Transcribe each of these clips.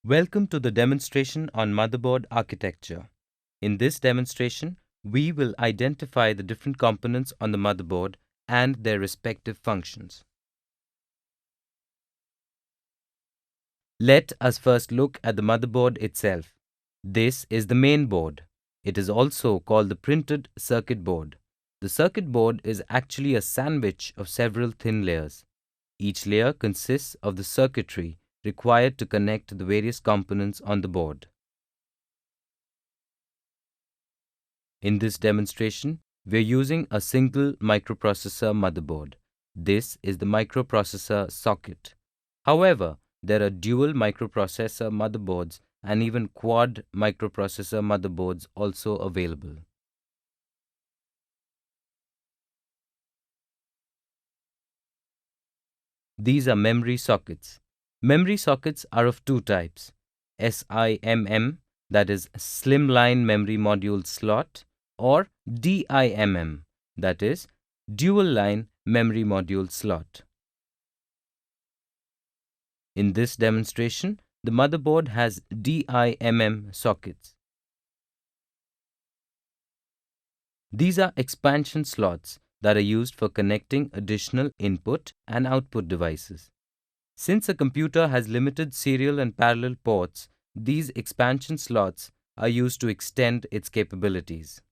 Welcome to the demonstration on motherboard architecture. In this demonstration, we will identify the different components on the motherboard and their respective functions. Let us first look at the motherboard itself. This is the main board. It is also called the printed circuit board. The circuit board is actually a sandwich of several thin layers. Each layer consists of the circuitry required to connect the various components on the board. In this demonstration, we are using a single microprocessor motherboard. This is the microprocessor socket. However, there are dual microprocessor motherboards and even quad microprocessor motherboards also available. These are memory sockets. Memory sockets are of two types: SIMM, that is Slimline Memory Module Slot, or DIMM, that is Dual Line Memory Module Slot. In this demonstration, the motherboard has DIMM sockets. These are expansion slots that are used for connecting additional input and output devices. Since a computer has limited serial and parallel ports, these expansion slots are used to extend its capabilities.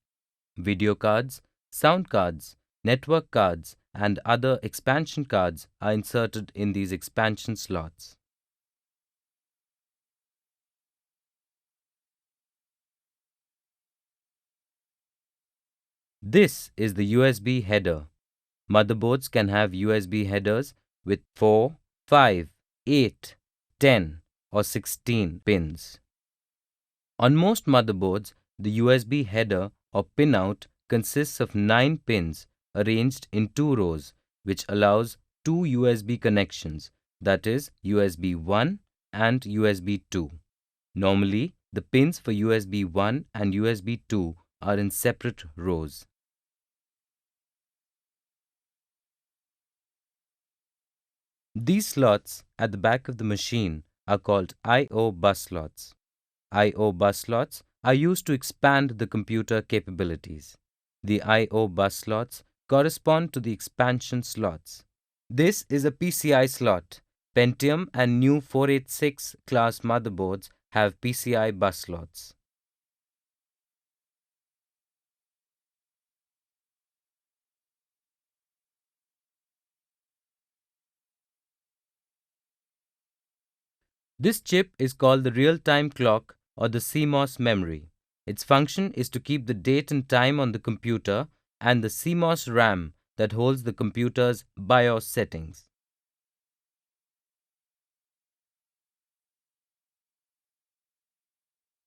Video cards, sound cards, network cards, and other expansion cards are inserted in these expansion slots. This is the USB header. Motherboards can have USB headers with 4, 5, 8, 10, or 16 pins. On most motherboards, the USB header or pinout consists of 9 pins arranged in 2 rows, which allows 2 USB connections, that is USB 1 and USB 2. Normally, the pins for USB 1 and USB 2 are in separate rows. These slots at the back of the machine are called I/O bus slots. I/O bus slots are used to expand the computer capabilities. The I/O bus slots correspond to the expansion slots. This is a PCI slot. Pentium and new 486 class motherboards have PCI bus slots. This chip is called the real-time clock or the CMOS memory. Its function is to keep the date and time on the computer and the CMOS RAM that holds the computer's BIOS settings.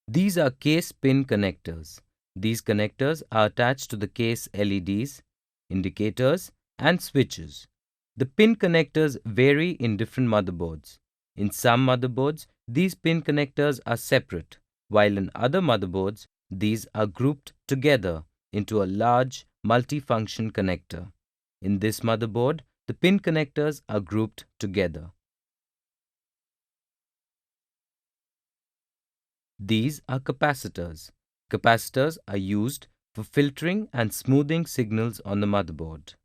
These are case pin connectors. These connectors are attached to the case LEDs, indicators, and switches. The pin connectors vary in different motherboards. In some motherboards, these pin connectors are separate, while in other motherboards, these are grouped together into a large multifunction connector. In this motherboard, the pin connectors are grouped together. These are capacitors. Capacitors are used for filtering and smoothing signals on the motherboard.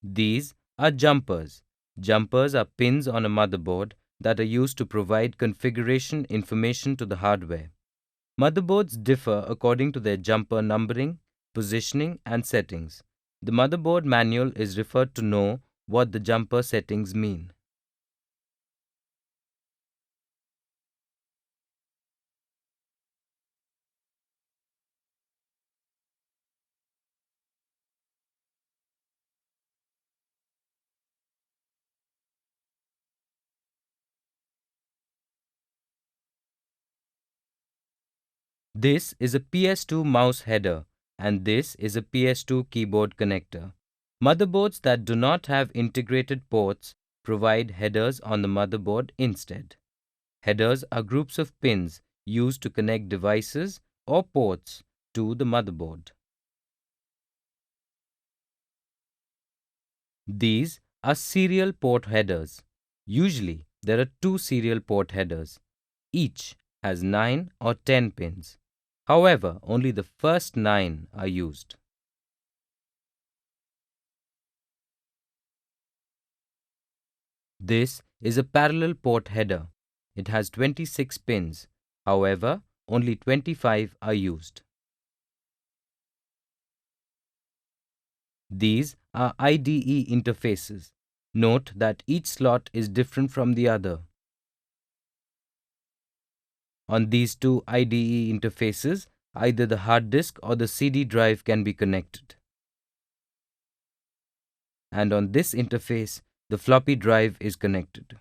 These are jumpers. Jumpers are pins on a motherboard that are used to provide configuration information to the hardware. Motherboards differ according to their jumper numbering, positioning, and settings. The motherboard manual is referred to know what the jumper settings mean. This is a PS2 mouse header and this is a PS2 keyboard connector. Motherboards that do not have integrated ports provide headers on the motherboard instead. Headers are groups of pins used to connect devices or ports to the motherboard. These are serial port headers. Usually, there are two serial port headers. Each has 9 or 10 pins. However, only the first 9 are used. This is a parallel port header. It has 26 pins. However, only 25 are used. These are IDE interfaces. Note that each slot is different from the other. On these two IDE interfaces, either the hard disk or the CD drive can be connected. And on this interface, the floppy drive is connected.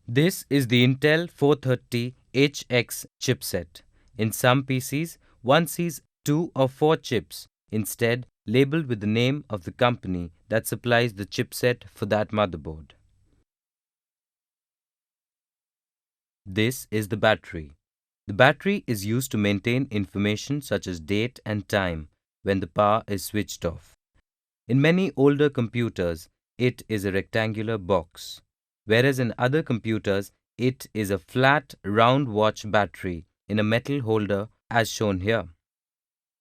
This is the Intel 430HX chipset. In some PCs, one sees 2 or 4 chips, instead labeled with the name of the company that supplies the chipset for that motherboard. This is the battery. The battery is used to maintain information such as date and time when the power is switched off. In many older computers, it is a rectangular box, whereas in other computers, it is a flat, round watch battery in a metal holder as shown here.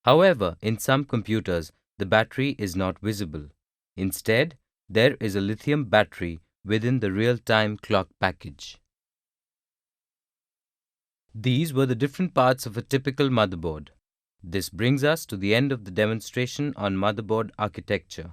However, in some computers, the battery is not visible. Instead, there is a lithium battery within the real-time clock package. These were the different parts of a typical motherboard. This brings us to the end of the demonstration on motherboard architecture.